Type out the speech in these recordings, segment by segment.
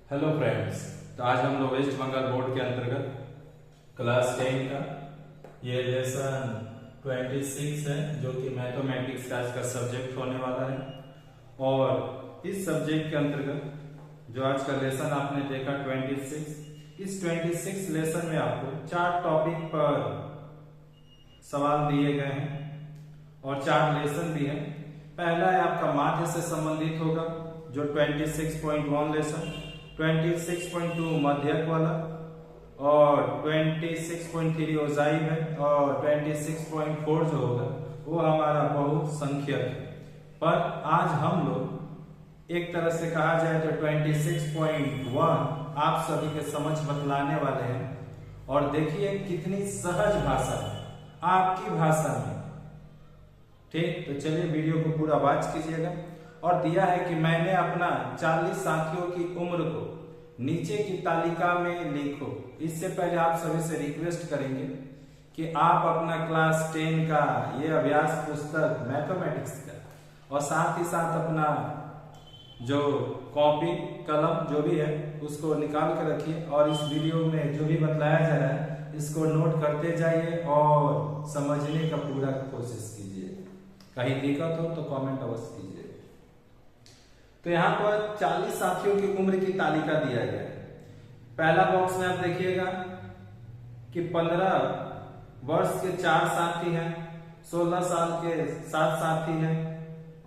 Hello friends. तो आज हम लोग वेस्ट बंगाल बोर्ड के अंतर्गत क्लास 10 का ये लेसन 26 है, जो कि मैथमेटिक्स का आज का सब्जेक्ट होने वाला है। और इस सब्जेक्ट के अंतर्गत जो आज का लेसन आपने देखा 26, इस 26 लेसन में आपको 4 टॉपिक पर सवाल दिए गए हैं और 4 लेसन भी हैं। पहला है आपका माध्य से संबंधित होगा, जो 26.1 लेसन, 26.2 मध्यक वाला, और 26.3 ओजाइव है, और 26.4 जो होगा वो हमारा बहुसंख्यक है। पर आज हम लोग एक तरह से कहा जाए तो 26.1 आप सभी के समझ बतलाने वाले हैं। और देखिए कितनी सहज भाषा है आपकी भाषा में। ठीक, तो चलिए वीडियो को पूरा वॉच कीजिएगा। और दिया है कि मैंने अपना 40 साथियों की उम्र को नीचे की तालिका में लिखो। इससे पहले आप सभी से रिक्वेस्ट करेंगे कि आप अपना क्लास 10 का ये अभ्यास पुस्तक मैथमेटिक्स का और साथ ही साथ अपना जो कॉपी कलम जो भी है उसको निकाल कर रखिए, और इस वीडियो में जो भी बतलाया जा रहा है इसको नोट करते जाइए और समझने का पूरा कोशिश कीजिए। कहीं दिक्कत हो तो कमेंट अवश्य कीजिए। तो यहाँ पर 40 साथियों की उम्र की तालिका दिया गया है। पहला बॉक्स में आप देखिएगा कि 15 वर्ष के 4 साथी हैं, 16 साल के 7 साथी हैं,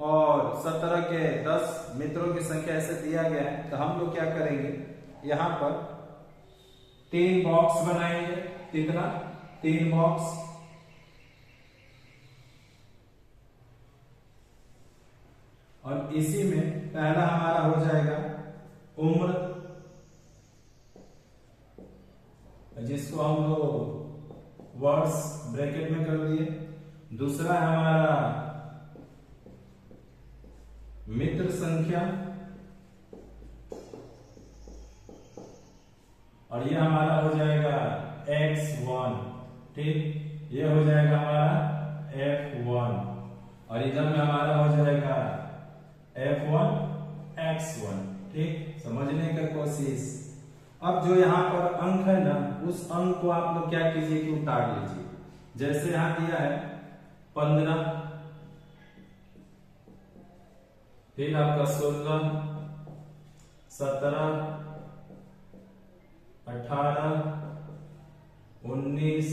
और 17 के 10 मित्रों की संख्या ऐसे दिया गया है। तो हम लोग क्या करेंगे, यहाँ पर 3 बॉक्स बनाएंगे। कितना? 3 बॉक्स। और इसी में पहला हमारा हो जाएगा उम्र, जिसको हम लोग वर्ष ब्रैकेट में कर दिए। दूसरा है हमारा मित्र संख्या, और ये हमारा हो जाएगा x1। ठीक, ये हो जाएगा हमारा f1, और इधर में हमारा हो जाएगा f1 x1। ठीक, समझने का कोशिश। अब जो यहाँ पर अंक है ना, उस अंक को आप लोग क्या कीजिए कि उतार लीजिए। जैसे यहाँ दिया है 15, फिर आपका 16, 17, 18, 19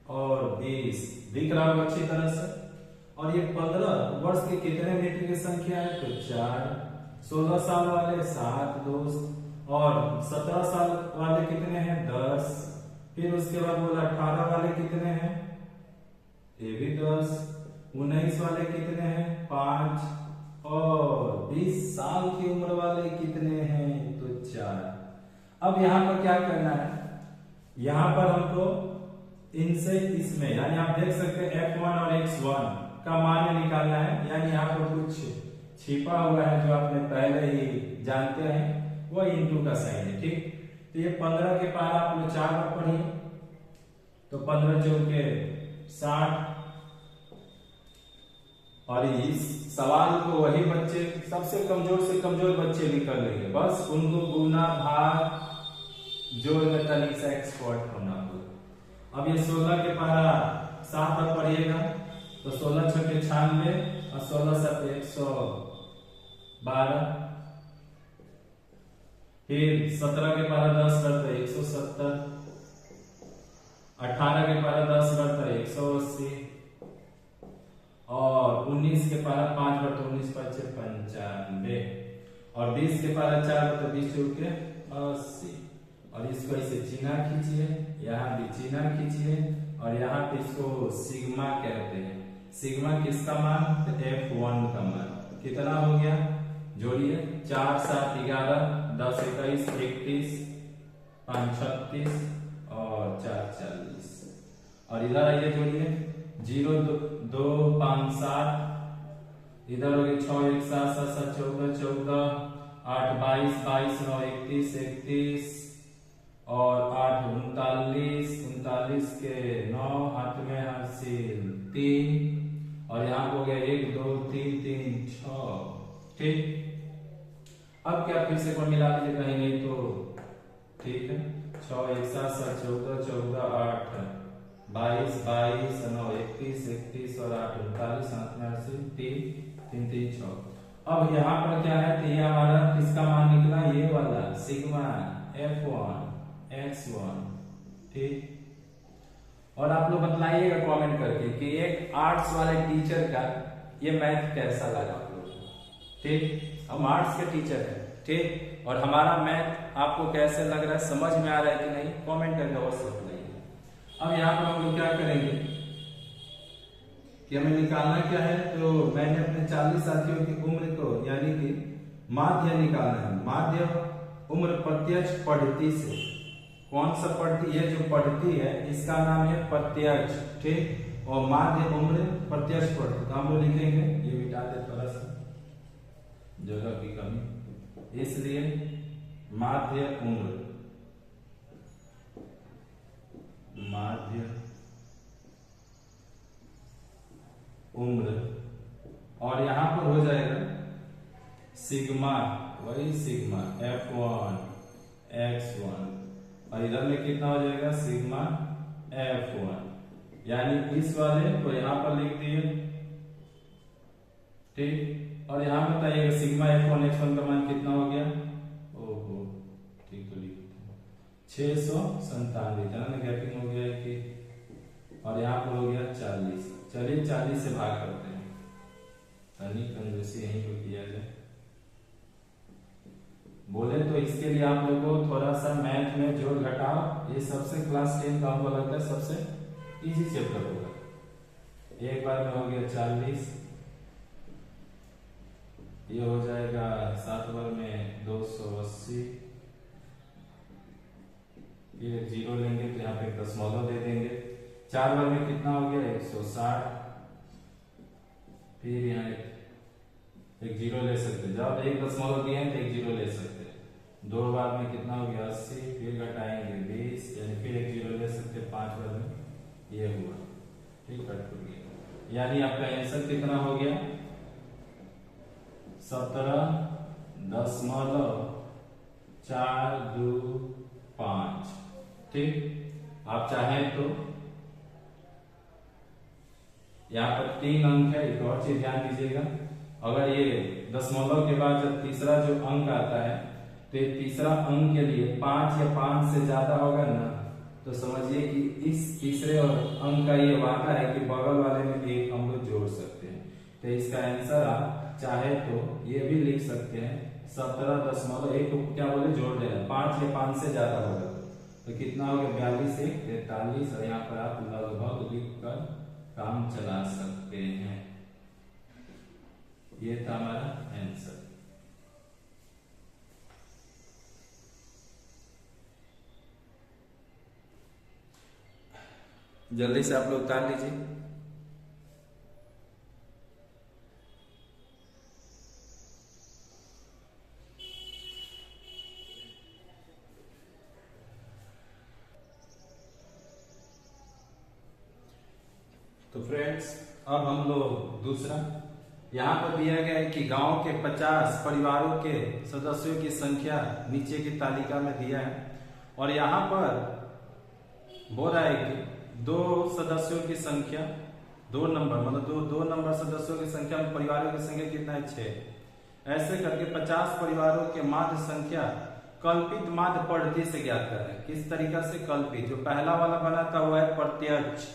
और 20 दिख रहा होगा अच्छी तरह से। और ये 15 वर्ष के कितने मित्र की संख्या है? तो 4। 16 साल वाले 7 दोस्त, और 17 साल वाले कितने हैं? 10। फिर उसके बाद बोला 18 वाले कितने हैं? ये भी 10। 19 वाले कितने हैं? 5। और 20 साल की उम्र वाले कितने हैं? तो 4। अब यहाँ पर क्या करना है, यहाँ पर हमको इनसे इसमें, यानी आप देख सकते हैं f1 और x1 का मान निकालना है। यानी यहाँ पर कुछ छिपा हुआ है जो आपने पहले ही जानते हैं, वो इंटू का साइन है। ठीक, तो ये 15 के पार आप लोग 4 बार पढ़िए, तो 15 चौके 60। और इस सवाल को वही बच्चे, सबसे कमजोर से कमजोर बच्चे भी कर लेंगे। बस उनको गुना भाग जोड़ में तनिक सा एक्सपर्ट होना होगा। अब ये 16 के पारा 7 बार पढ़िएगा, तो 16 छक्के 96 और 16 7 112। फिर 17 के पारा 10 करते 170, 18 के पारा 10 करते 180, और 19 के पारा 5 बार तो 19 5 95, और 20 के पारा 4 बार तो 20 चौके 80। और इसको ऐसे चिन्ह खींचिए, यहाँ भी चिन्ह खींचिए, और यहाँ पे इसको सिग्मा कहते हैं। सिग्मा किसका मान? तो f1 का मान। कितना हो गया? जोड़िए, 4 7 11, 10 21 31, 5 36 और 4 40। और इधर आइए जोड़िए, 0 2 5 7, इधर हो गए 6 1 7 7 7 14 14, 8 22 22 9 31 31, और 8 39 39 के 9, हाथ में हासिल 3, और यहाँ हो गया 1 2 3 3 6। ठीक, अब क्या फिर से कोई मिला लीजिए कहीं नहीं तो ठीक है। 6 1 7 7 14 14 8 22 22 9 21 21 और 8 39 7 में 80 3 3 3 6। अब यहाँ पर क्या है तो ये हमारा किसका मान निकला, ये वाला सिग्मा F1 X1, ठीक। और आप लोग बतलाइएगा कमेंट करके कि एक आर्ट्स वाले टीचर का ये मैथ कैसा लगा आप लोग को, ठीक। हम आर्ट्स के टीचर हैं, ठीक, और हमारा मैथ आपको कैसे लग रहा है, समझ में आ रहा है कि नहीं, कमेंट करके अवश्य बताइए। अब यहाँ पर हम लोग क्या करेंगे कि हमें निकालना क्या है, तो मैंने अपने 40 साथियों की उम्र को यानी कि माध्य निकालना है। माध्य उम्र प्रत्यक्ष पद्धति से, कौन सा पद्धति, ये जो पद्धति है इसका नाम है प्रत्यक्ष, ठीक, और माध्य उम्र प्रत्यक्ष पद्धति। तो हम लोग लिखेंगे, ये मिटा दे थोड़ा सा जगह की कमी, इसलिए माध्य उम्र, माध्य उम्र, और यहां पर हो जाएगा सिग्मा, वही सिग्मा F1 X1, और इधर में कितना हो जाएगा सिग्मा F1, यानी इस वाले को यहां पर लिख दिए, ठीक। और यहां बताइएगा सिग्मा F1 X1 का मान कितना हो गया, ओहो ठीक तो लिख 697, इतना ना गैपिंग हो गया कि, और यहाँ पर हो गया 40। चलिए 40 से भाग करते हैं, तनी कंजूसी यहीं पर किया जाए। बोले तो इसके लिए आप लोगों को थोड़ा सा मैथ में जोड़ घटाव, ये सबसे क्लास 10 का हमको लगता है सबसे इजी चैप्टर होगा। एक बार में हो गया 40, ये हो जाएगा 7 बार में 280, फिर एक जीरो लेंगे तो यहाँ पे एक दशमलव दे देंगे, 4 बार में कितना हो गया 160, फिर यहाँ एक जीरो ले सकते, जब एक दशमलव दिए हैं तो एक जीरो ले सकते, 2 बार में कितना हो गया 80, फिर घटाएंगे 20, यानी फिर एक जीरो ले सकते, 5 बार में ये हुआ, ठीक, कट हो गया, यानी आपका आंसर कितना हो गया 17.425, ठीक। आप चाहें तो यहाँ पर 3 अंक है, एक और चीज ध्यान दीजिएगा, अगर ये दशमलव के बाद जब तीसरा जो अंक आता है तो ये तीसरा अंक के लिए 5 या 5 से ज्यादा होगा ना, तो समझिए कि इस तीसरे और अंक का ये वादा है कि बगल वाले में एक हम लोग जोड़ सकते हैं। तो इसका आंसर आप चाहे तो ये भी लिख सकते हैं 17.1 को क्या बोले जोड़ देना, 5 या 5 से ज्यादा होगा तो कितना हो गया 42 1 43, और यहाँ पर आप लगभग लिख कर काम चला सकते हैं। ये था हमारा आंसर। जल्दी से आप लोग उतार लीजिए। तो फ्रेंड्स अब हम लोग दूसरा, यहाँ पर दिया गया है कि गांव के 50 परिवारों के सदस्यों की संख्या नीचे की तालिका में दिया है, और यहाँ पर बोल रहा है कि 2 सदस्यों की संख्या, 2 नंबर मतलब दो नंबर सदस्यों की संख्या में परिवारों की संख्या कितना है 6। ऐसे करके 50 परिवारों के माध्य संख्या कल्पित माध्य पद्धति से ज्ञात कर रहे हैं। किस तरीका से कल्पित, जो पहला वाला बना था वो है प्रत्यक्ष,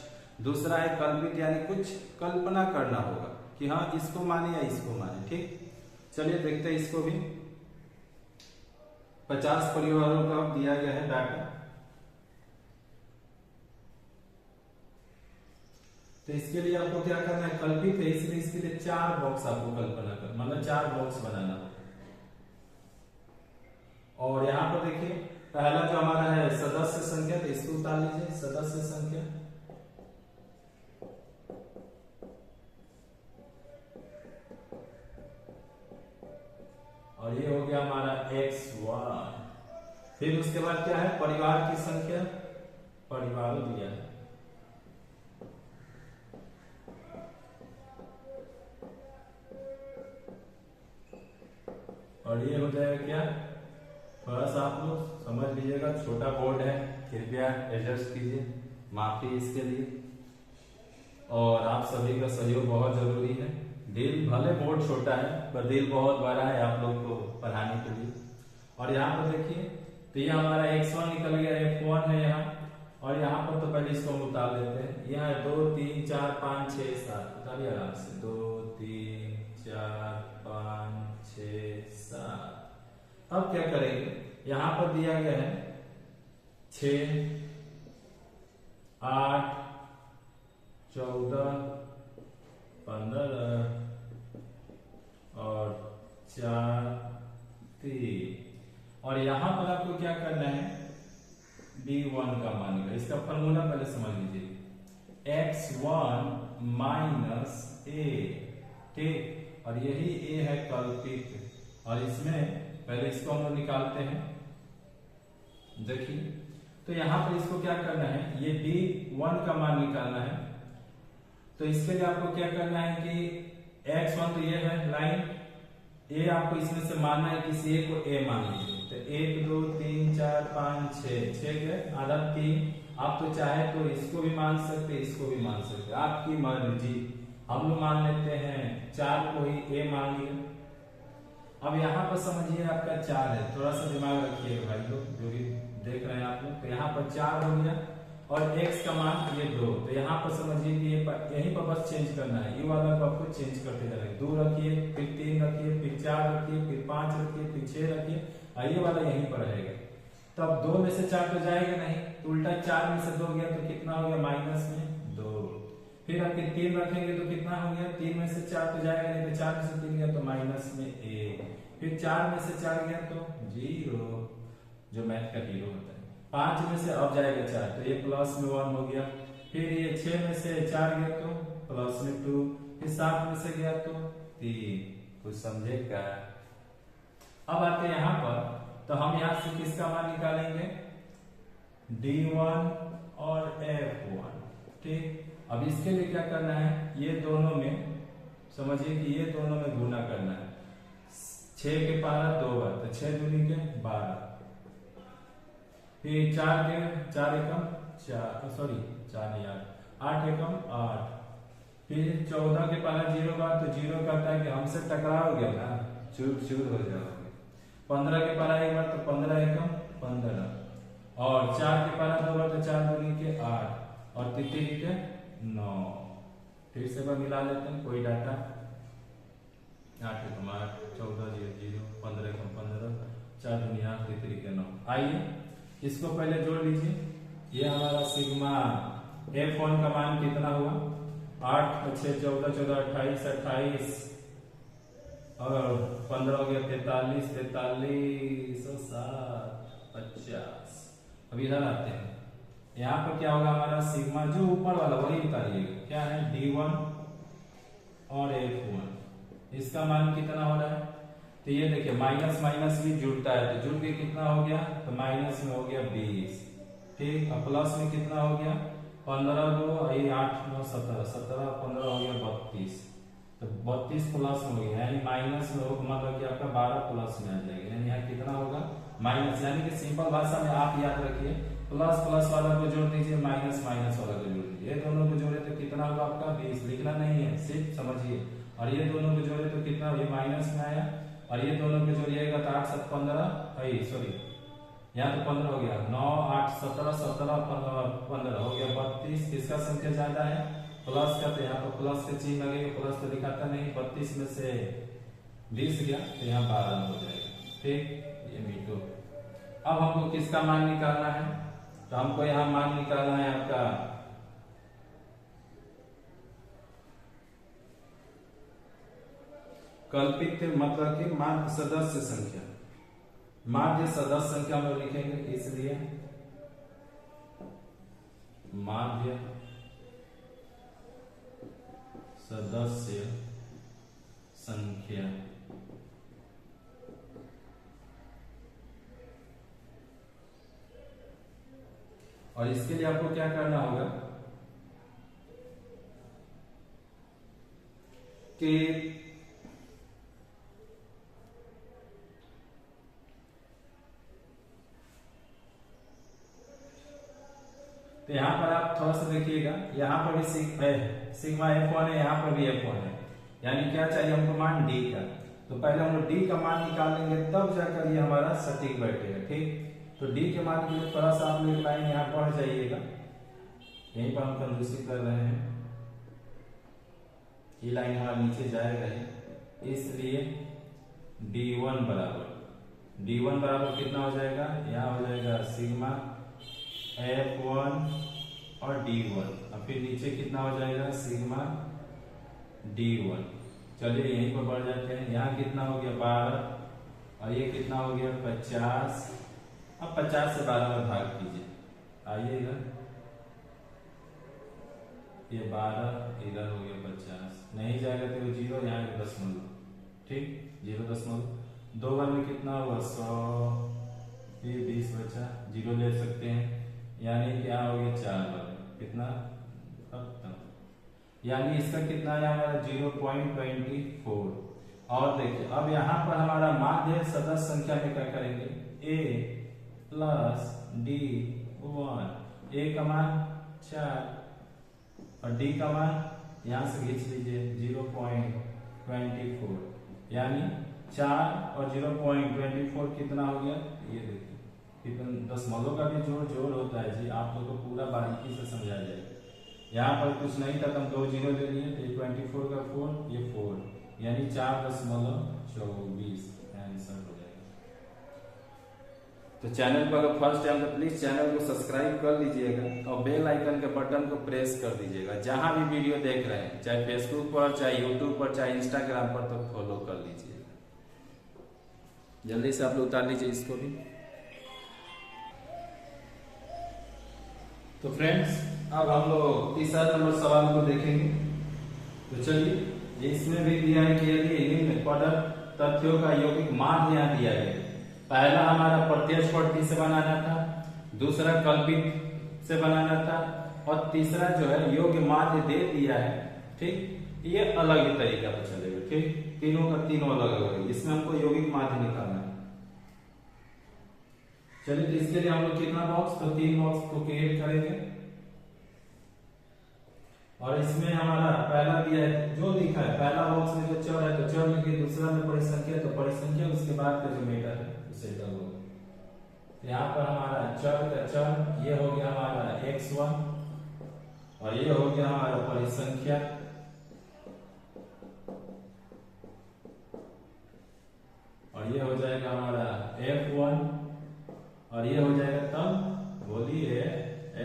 दूसरा है कल्पित, यानी कुछ कल्पना करना होगा कि हाँ इसको माने या इसको माने, ठीक। चलिए देखते हैं इसको भी। 50 परिवारों का दिया गया है डाटा, तो इसके लिए आपको क्या करना है, कल्पित है इसलिए इसके लिए 4 बॉक्स आपको कल्पना कर, मतलब 4 बॉक्स बनाना होगा। और यहाँ पर देखिए पहला जो हमारा है सदस्य संख्या, तो इसको उतार लीजिए, सदस्य संख्या, और ये हो गया हमारा X1। फिर उसके बाद क्या है परिवार की संख्या, परिवार दिया है, और ये हो जाएगा क्या, थोड़ा सा आप लोग समझ लीजिएगा, छोटा बोर्ड है, कृपया एडजस्ट कीजिए, माफी इसके लिए। और आप सभी का सहयोग बहुत जरूरी है। दिल भले बोर्ड छोटा है पर दिल बहुत बड़ा है आप लोग को पढ़ाने के लिए। और यहाँ पर देखिए, तो ये हमारा x1 निकल गया, f1 है यहाँ, और यहाँ पर तो पहले इसको हम उतार देते हैं। यहाँ 2 3 4 5 6 7, उतारिए आराम से, 2 3 4 5 6 7। अब क्या करेंगे, यहाँ पर दिया गया है 6 8 14 15 और 4 3, और यहां पर आपको क्या करना है, D1 का मान निकाल। इसका फॉर्मूला पहले समझ लीजिए, x1 माइनस ए, ठीक, और यही a है कल्पित। और इसमें पहले इसको हम लोग निकालते हैं, देखिए, तो यहां पर इसको क्या करना है, ये D1 का मान निकालना है। तो इसके लिए आपको क्या करना है कि x1 तो ये है लाइन, ए आपको इसमें से मानना है, किसी एक को ए मान लीजिए। तो 1 2 3 4 5 6 के आधा 3, आप तो चाहे तो इसको भी मान सकते, इसको भी मान सकते, आपकी मर्जी। हम लोग मान लेते हैं 4 को ही ए मान लिया। अब यहाँ पर समझिए आपका 4 है, थोड़ा सा दिमाग रखिएगा भाई लोग जो भी देख रहे हैं आप लोग। तो यहाँ पर 4 हो गया और x का मान ये 2, तो यहाँ पर समझिए कि यहीं पर बस चेंज करना है, ये वाला को आपको चेंज करते जाना है। 2 रखिए, फिर 3 रखिए, फिर 4 रखिए, फिर 5 रखिए, फिर 6 रखिए, ये वाला यहीं पर रहेगा। तो अब 2 में से 4 तो जाएगा नहीं, तो उल्टा 4 में से 2 गया तो कितना हो गया, माइनस में 2। फिर आपके 3 रखेंगे तो कितना हो गया, 3 में से 4 तो जाएगा नहीं, तो 4 में से 3 गया तो माइनस में 1। फिर 4 में से 4 गया तो 0, जो मैथ का हीरो होता है। 5 में से अब जाएगा 4, तो ये प्लस में 1 हो गया। फिर ये 6 में से 4 गया तो प्लस में 2, फिर 7 में से गया तो 3। कुछ समझे क्या? अब आते हैं यहाँ पर, तो हम यहाँ से किसका मान निकालेंगे, D1 और F1, ठीक। अब इसके लिए क्या करना है, ये दोनों में समझिए कि ये दोनों में गुना करना है। 6 के पारा 2 बार, तो 6 दूनी के 12, फिर 4 के 4 एकम 4, सॉरी 4 नहीं 8 एकम 8, फिर 14 के पारा 0 बार, तो 0 करता है कि हमसे टकराव हो गया ना, चूर चूर हो जाओगे। 15 के पारा 1 बार, तो 15 एकम 15, और 4 के पारा 2 बार, तो 4 दूनी के 8, और 3 के 9। फिर से बार मिला लेते हैं, कोई डाटा, 8 एकम 8, 14 0 0, 15 एकम 15, 4 दूनी 8, 3 के 9। आइए इसको पहले जोड़ लीजिए। ये हमारा सिग्मा F1 का मान कितना हुआ, 8 6 14 14 28 28 और 15 हो गया 43 43 7 50। अब इधर आते हैं, यहाँ पर क्या होगा, हमारा सिग्मा जो ऊपर वाला वही उतारिएगा, क्या है, D1 और F1, इसका मान कितना हो रहा है। तो ये देखिए माइनस माइनस भी जुड़ता है, तो जुड़ के कितना हो गया, तो माइनस में हो गया 20, ठीक। और प्लस में कितना हो गया, 15 2 8 9 17 17 15 हो गया 32, तो 32 प्लस में हो गया, यानी माइनस में होगा, मतलब कि आपका 12 प्लस में आ जाएगा, यानी यहाँ कितना होगा माइनस। यानी कि सिंपल भाषा में आप याद रखिए, प्लस प्लस वाला को जोड़ दीजिए, माइनस माइनस वाला को जोड़ दीजिए, ये दोनों को जोड़े तो कितना होगा आपका 20, लिखना नहीं है, सिर्फ समझिए। और ये दोनों को जोड़े तो कितना, ये माइनस में आया, और ये दोनों को जोड़िएगा तो 8 7 15, सॉरी यहाँ तो 15 हो गया, 9 8 17 17 15 हो गया 32। किसका संख्या ज्यादा है, प्लस का, तो यहाँ पर प्लस का चिन्ह लगेगा, प्लस तो दिखाता नहीं। 32 में से 20 गया तो यहाँ 12 हो जाएगा, ठीक। ये मीटो। अब हमको किसका मान निकालना है, तो हमको यहाँ मान निकालना है आपका कल्पित, मतलब कि माध्य सदस्य संख्या, माध्य सदस्य संख्या हम लोग लिखेंगे, इसलिए माध्य सदस्य संख्या। और इसके लिए आपको क्या करना होगा कि तो यहाँ पर आप थोड़ा सा देखिएगा, यहाँ पर भी सिग्मा F1 है, यहाँ पर भी F1 है, यानी क्या चाहिए हमको मान D का। तो पहले हम लोग D का मान निकाल लेंगे तब जाकर ये हमारा सटीक बैठेगा। ठीक, तो D के मान के लिए थोड़ा सा आप लोग लाइन यहाँ बढ़ जाइएगा, यहीं पर हम कंजूसी कर रहे हैं, ये लाइन हमारा नीचे जाएगा ही, इसलिए D1 बराबर कितना हो जाएगा, यहाँ हो जाएगा सिग्मा F1 और D1, और फिर नीचे कितना हो जाएगा सिग्मा D1। चलिए यहीं पर बढ़ जाते हैं, यहाँ कितना हो गया 12 और ये कितना हो गया 50। अब 50 से 12 में भाग कीजिए, आइएगा ये 12 इधर हो गया 50, नहीं जाएगा तो 0, यहाँ पे 0.। ठीक, 0.2 दो बार में कितना हुआ 100, फिर 20 बचा, 0 ले सकते हैं, यानी क्या हो गया 4 बार कितना खत्म, यानी इसका कितना है हमारा 0.24। और देखिए अब यहाँ पर हमारा माध्य सदस्य संख्या में क्या करेंगे, a प्लस D1, a का मान 4 और D का मान यहाँ से खींच लीजिए 0.24, यानी 4 और 0.24 कितना हो गया, ये देखिए कितना दशमलव का भी जोड़ होता है जी, आप लोग को पूरा बारीकी से समझाया जाएगा। यहाँ पर कुछ नहीं था, हम 2 0 ले लिए, तो 24 का 4, ये 4, यानी 4.24 आंसर हो जाएगा। तो चैनल पर अगर फर्स्ट टाइम तो प्लीज चैनल को सब्सक्राइब कर लीजिएगा और बेल आइकन के बटन को प्रेस कर दीजिएगा। जहां भी वीडियो देख रहे हैं, चाहे फेसबुक पर, चाहे यूट्यूब पर, चाहे इंस्टाग्राम पर, तो फॉलो कर लीजिएगा। जल्दी से आप लोग उतार लीजिए इसको भी। तो फ्रेंड्स अब हम लोग तीसरा नंबर सवाल को देखेंगे। तो चलिए, इसमें भी दिया है कि यदि निम्न पदक तथ्यों का यौगिक माध्य यहाँ दिया गया। पहला हमारा प्रत्यक्ष पट्टी से बनाना था, दूसरा कल्पित से बनाना था, और तीसरा जो है योग्य माध्य दे दिया है। ठीक, ये अलग ही तरीका पर चलेगा। ठीक, तीनों का तीनों अलग अलग है, इसमें हमको यौगिक माध्य निकालना है। चलिए, तो इसके लिए हम लोग कितना बॉक्स, तो 3 बॉक्स को क्रिएट करेंगे। और इसमें हमारा पहला दिया है, जो लिखा है पहला बॉक्स में जो चर है तो चर लिखिए, दूसरा में परिसंख्या तो परिसंख्या, उसके बाद का जो मीटर है उसे डालो। यहाँ पर हमारा चर का चर ये हो गया हमारा x1 और ये हो गया हमारा परिसंख्या, और ये हो जाएगा हमारा f1 और ये हो जाएगा तब बोलिए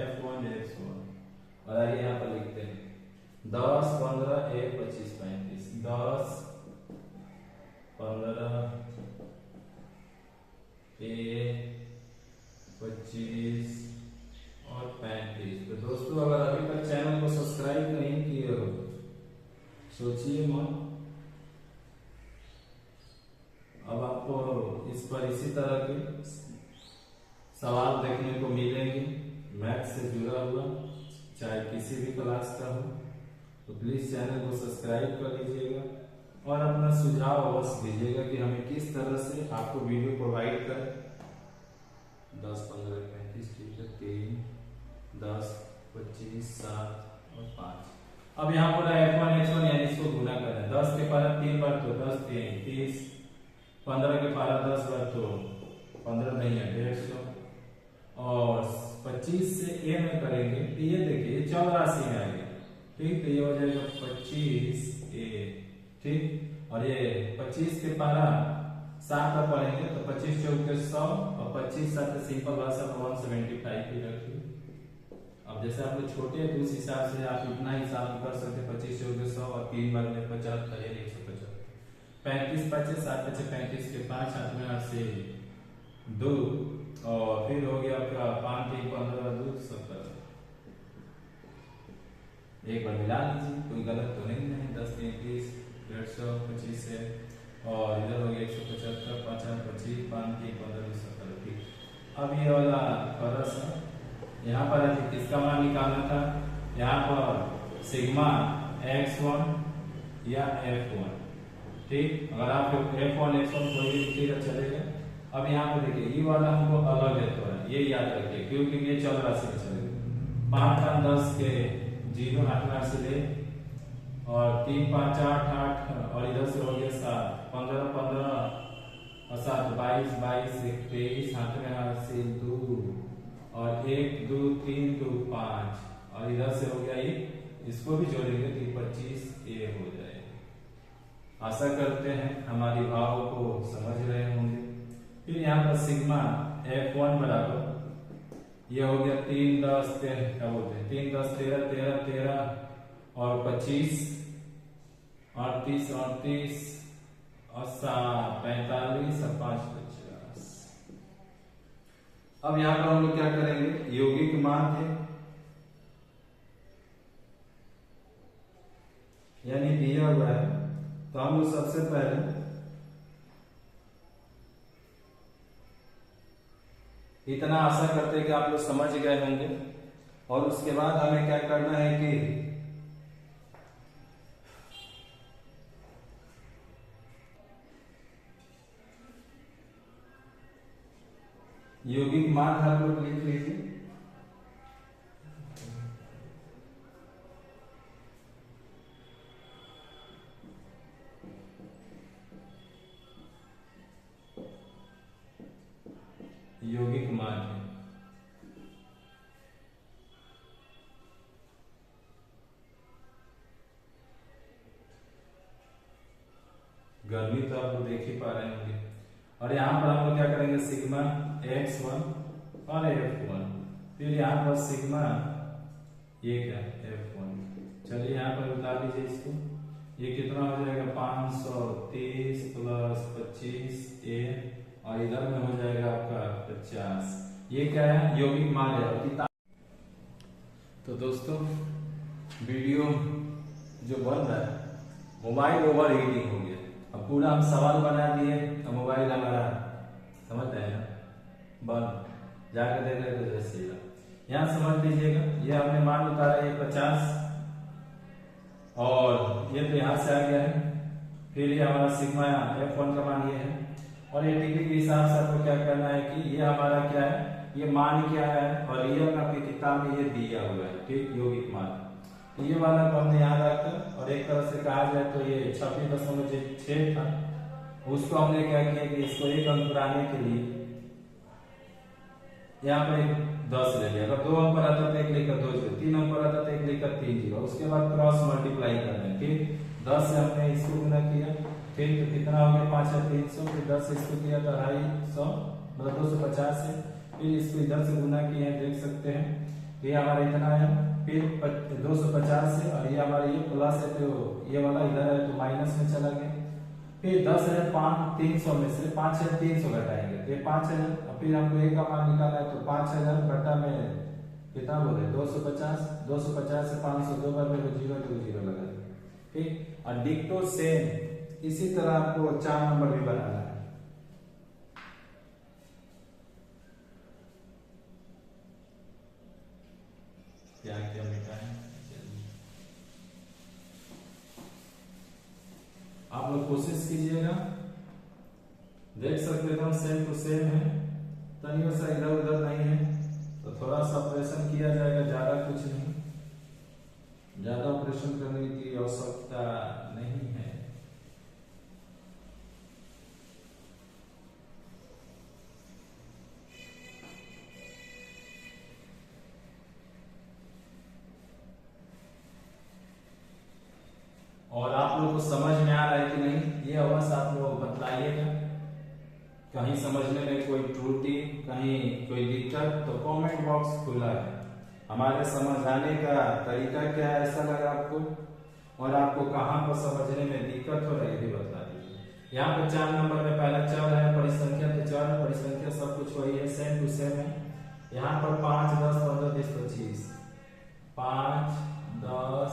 f1 x1। और आगे यहाँ पर लिखते हैं 10 15 1 25 35, 10 15 1 25 और 35। तो दोस्तों अगर अभी तक चैनल को सब्सक्राइब नहीं किए हो, सोचिए मत, अब आपको इस पर इसी तरह के सवाल देखने को मिलेंगे मैथ्स से जुड़ा हुआ, चाहे किसी भी क्लास का हो। तो प्लीज चैनल को सब्सक्राइब कर लीजिएगा और अपना सुझाव अवश्य दीजिएगा कि हमें किस तरह से आपको वीडियो प्रोवाइड करें। 10 15 35 ठीक है, 3 10 25 7 और 5। अब यहाँ पर f1 x1 यानी इसको गुना करें, 10 के पारा 3 बार तो 10 3 30, 15 के पारा 10 बार तो 15 नहीं है 150, और 25 से a में करेंगे तो ये देखिए चल राशि में आएगा। ठीक, तो ये हो जाएगा 25a। ठीक, और ये 25 के पारा 7 पर पढ़ेंगे तो 25 चौक 100 और 25 7 सिंपल भाषा में 175 ही रखिए। अब जैसे आप लोग छोटे हैं तो उस हिसाब से आप इतना हिसाब कर सकते हैं, 25 चौक 100 और 3 बार में 75 150, 35 5 7 5 35 के 5 हाथ में 8 से 2 और फिर हो गया आपका 5 3 15 2 70। एक बार मिला लीजिए, कोई गलत तो नहीं है। 10 3 30 150 25 है और इधर हो गया 175 5 8 25 5 3 15 70। ठीक, अब ये वाला फरस है, यहाँ पर किसका मान निकालना था, यहाँ पर सिग्मा x1 या f1। ठीक, अगर आप f1 x1 कोई भी लिखिएगा चलेगा। अब यहाँ पे देखिए ये वाला हमको अलग है थोड़ा, ये याद रखिए क्योंकि ये चल राशि में चलेगा। 5 5 10 के 0 हटना से ले, और 3 5 8 8, और इधर से हो गया 7 15 15 और 7 22 22 23, हाथ में हाथ से 2, और 1 2 3 2 5, और इधर से हो गया 1, इसको भी जोड़ेंगे तो 25 ये हो जाएगा। आशा करते हैं हमारी भाव को समझ रहे होंगे। फिर यहाँ पर सिग्मा F1 बराबर ये हो गया 3 10 13, क्या बोलते हैं 3 10 13 13 13 और 25 38 38 और 7 45 और 5 50। अब यहां पर हम लोग क्या करेंगे, यौगिक मान थे यानी दिया हुआ है, तो हम लोग सबसे पहले इतना आशा करते हैं कि आप लोग समझ गए होंगे। और उसके बाद हमें क्या करना है कि यौगिक मान आप लोग लिख लीजिए। यौगिक मान है गर्मी तो आप लोग देख ही पा रहे होंगे। और यहाँ पर हम लोग क्या करेंगे, सिग्मा x1 और f1, फिर यहाँ पर सिग्मा ये क्या f1। चलिए यहाँ पर बता दीजिए इसको, ये कितना हो जाएगा 530 प्लस 25 a, और इधर में हो जाएगा आपका 50। ये क्या है, यौगिक मान है। तो दोस्तों वीडियो जो बन रहा है, मोबाइल ओवर हीटिंग हो गया। अब पूरा हम सवाल बना दिए तो मोबाइल हमारा समझते हैं बंद, जाकर देख रहे तो जैसे यहाँ समझ लीजिएगा। ये हमने मान उतारा ये 50, और ये तो यहाँ से आ गया है। फिर ये हमारा सिग्मा F1 का मान ये है, और ये डिग्री के हिसाब से आपको क्या करना है कि ये हमारा क्या है, ये मान क्या है, और ये आपकी किताब में ये दिया हुआ है, ठीक, यौगिक मान। तो ये वाला को हमने याद रखकर, और एक तरह से कहा जाए तो ये 26.6 था, उसको हमने क्या किया कि इसको एक अंक बढ़ाने के लिए यहाँ पे 10 ले लिया। अगर 2 अंक पर आता तो 1 लेकर 2 जीरो, 3 अंक पर आता तो 1 लेकर 3 जीरो, उसके बाद क्रॉस मल्टीप्लाई करना है। ठीक, 10 से हमने इसको गुना किया, ठीक, तो कितना हो गया 5 है 300, फिर 10 से इसको किया तो 250, मतलब 250 है। फिर इसको इधर से गुना किया है, देख सकते हैं ये हमारा इतना है। फिर 250 से, और ये हमारा ये प्लस है तो ये वाला इधर है तो माइनस में चला गया। फिर 10 है 300 में से 5 है 300 घटाएंगे तो ये 5000, और फिर हमको एक का मान निकाला है तो 5000 घटा में कितना बोले 250, 250 से 500 दो बार में 0 लगा। ठीक, और डिक्टो सेम इसी तरह आपको 4 नंबर भी बनाना है। क्या क्या बेटा है, आप लोग कोशिश कीजिएगा, देख सकते एकदम सेम टू सेम है, तनियों सा इधर उधर नहीं है, तो थोड़ा सा ऑपरेशन किया जाएगा, ज्यादा कुछ नहीं, ज्यादा ऑपरेशन करने की आवश्यकता नहीं है। और आप लोग को समझ में आ रहा है कि नहीं, ये अवश्य आप लोग बताइएगा। कहीं समझने में कोई त्रुटि, कहीं कोई दिक्कत, तो कमेंट बॉक्स खुला है। हमारे समझाने का तरीका क्या है, ऐसा लगा आपको, और आपको कहां पर समझने में दिक्कत हो रही है बता दीजिए। यहाँ पर 4 नंबर में पहला चर है, परिसंख्या तो चर है, परिसंख्या सब कुछ वही है, सेम टू सेम है। यहाँ पर 5 10 15 20 25, 5 10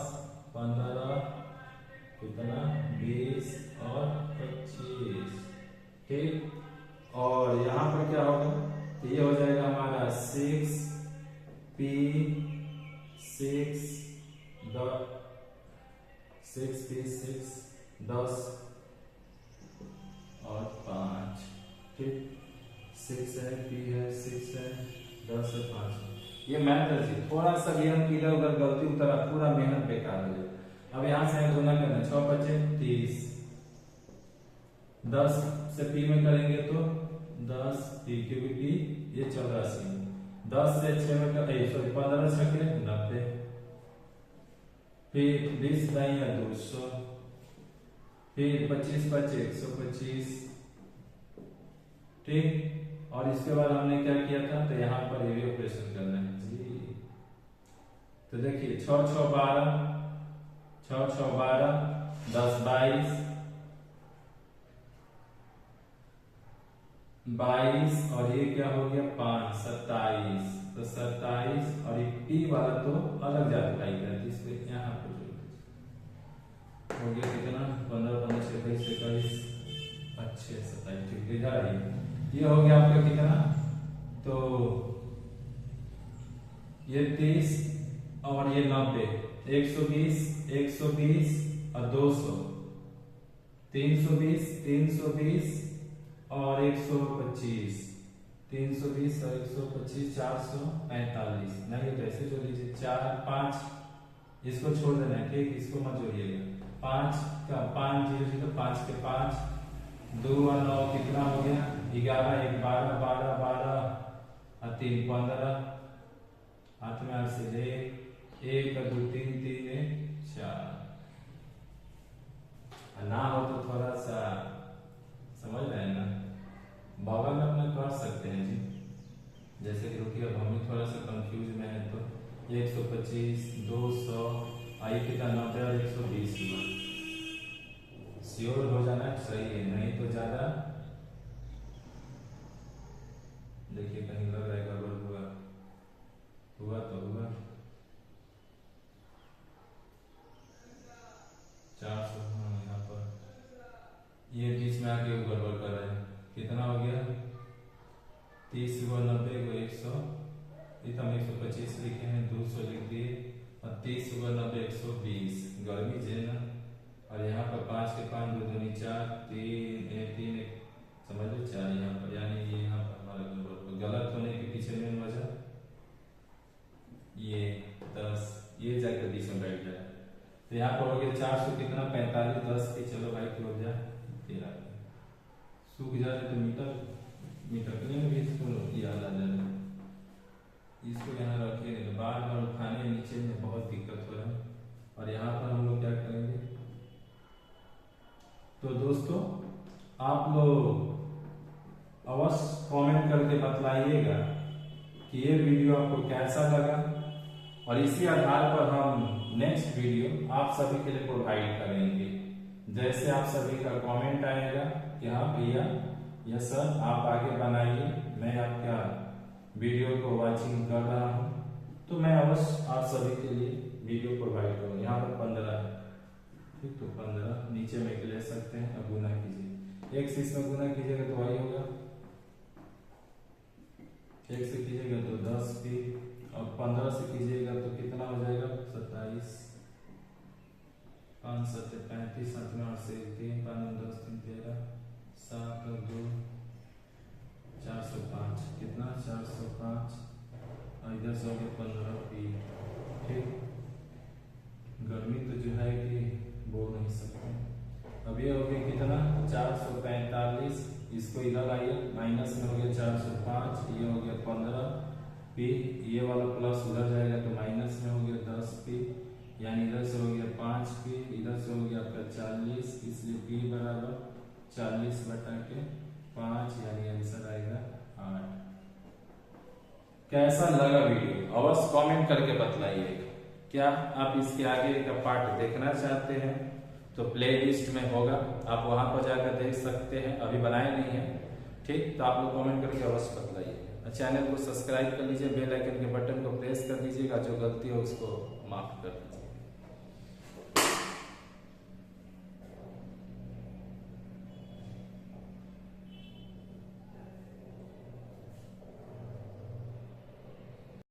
15 कितना 20 और 25, ठीक। और यहाँ पर क्या होगा, तो ये हो जाएगा हमारा 6 P 6 10 और 5, ठीक, 6 है, P है 6 है, 10 है 5 है। ये मैथ है जी, थोड़ा सा भी हम इधर उधर गलती उतरा पूरा मेहनत बेकार हो जाए। अब यहाँ से हम गुना करना 6 बचे 30, 10 से पी में करेंगे तो 10 पी क्योंकि पी ये 84, 10 से 6 में कर सॉरी 15 छके 90, फिर 20 दाई 200, फिर 25 बचे 125, ठीक। और इसके बाद हमने क्या किया था, तो यहाँ पर ये ऑपरेशन करना है जी। तो देखिए 6 6 12, 6 6 12, 10 22, 22 और ये क्या हो गया 5 27, तो 27 और ये पी वाला तो अलग जाता है, इसको यहाँ पर हो गया कितना 15 15 26 21 25 27, ठीक। इधर आइए, ये हो गया आपका कितना, तो ये 30 और ये 90, 120 120 और 200, 320 320 और 125, 320 और 125 445, नहीं तो ऐसे जोड़ लीजिए 4 5, इसको छोड़ देना है, ठीक। इसको मत जोड़िएगा, 5 का 5 0 तो 5 के 5, 2 और 9 कितना हो गया 11, 1 12 12 12 और 3 15, हाथ में हाथ से ले 1 और 2 3 3 1 4, ना हो तो थोड़ा सा समझ रहे हैं ना, बगल में अपना कर सकते हैं जी। जैसे कि रुकिए अब हम थोड़ा सा कंफ्यूज में है, तो 125 200 आई कितना 90 और 120 हुआ, श्योर हो जाना सही है, नहीं तो ज्यादा देखिए कहीं लग रहा है गड़बड़ हुआ तो हुआ 400, यहाँ पर ये बीच में आके गड़बड़ कर रहे हैं, कितना हो गया 30 को 90 को 100, ये तो हम 125 लिखे हैं, 200 लिख दिए और 30 को 90 120, गर्मी जे ना, और यहाँ पर 5 के 5 2 दूनी 4 3 3 समझ लो 4 यहाँ पर, यानी ये यहाँ पर हमारा गलत होने के पीछे मेन वजह ये 10 ये जाकर बीच में बैठ जाए, तो यहाँ पर हो गया 400 कितना 45 10 की, चलो भाई हो जाए 13, सूख जाए तो मीटर के लिए भी इसको याद आ जाए, इसको यहाँ रखिए नहीं तो बार बार उठाने नीचे में बहुत दिक्कत हो रहा है। और यहाँ पर हम लोग क्या करेंगे, तो दोस्तों आप लोग अवश्य कमेंट करके बतलाइएगा कि ये वीडियो आपको कैसा लगा, और इसी आधार पर हम नेक्स्ट वीडियो आप सभी के लिए प्रोवाइड करेंगे। जैसे आप सभी का कमेंट आएगा कि हाँ भैया यस सर आप आगे बनाइए, मैं आपका वीडियो को वाचिंग कर रहा हूँ, तो मैं अवश्य आप सभी के लिए वीडियो प्रोवाइड करूँगा। यहाँ पर 15 है, ठीक, तो 15 नीचे में ले सकते हैं। अब गुना कीजिए, 1 से इसमें गुना कीजिएगा तो वही होगा, 1 से कीजिएगा तो 10 की, और 15 से कीजिएगा तो कितना हो जाएगा 27, 5 7 35 7 में 8 से 3 5 10 3 13 7 और 2 405, कितना 405 और इधर से हो गया 15 पी, ठीक। गर्मी तो जो है कि बोल नहीं सकते। अब ये हो गया कितना 445, इसको इधर आइए माइनस में हो गया 405, ये हो गया 15 पी, ये वाला प्लस उधर जाएगा तो माइनस में हो गया 10 पी, यानी इधर से हो गया 5 पी, इधर से हो गया आपका 40, इसलिए पी बराबर 40 बटा के 5, यानी आंसर आएगा 8। कैसा लगा वीडियो अवश्य कमेंट करके बतलाइएगा। क्या आप इसके आगे का पार्ट देखना चाहते हैं तो प्लेलिस्ट में होगा, आप वहां पर जाकर देख सकते हैं, अभी बनाए नहीं है, ठीक। तो आप लोग कमेंट करके अवश्य बतलाइए। चैनल को सब्सक्राइब कर लीजिए, बेल आइकन के बटन को प्रेस कर दीजिएगा, जो गलती हो उसको माफ कर दीजिए।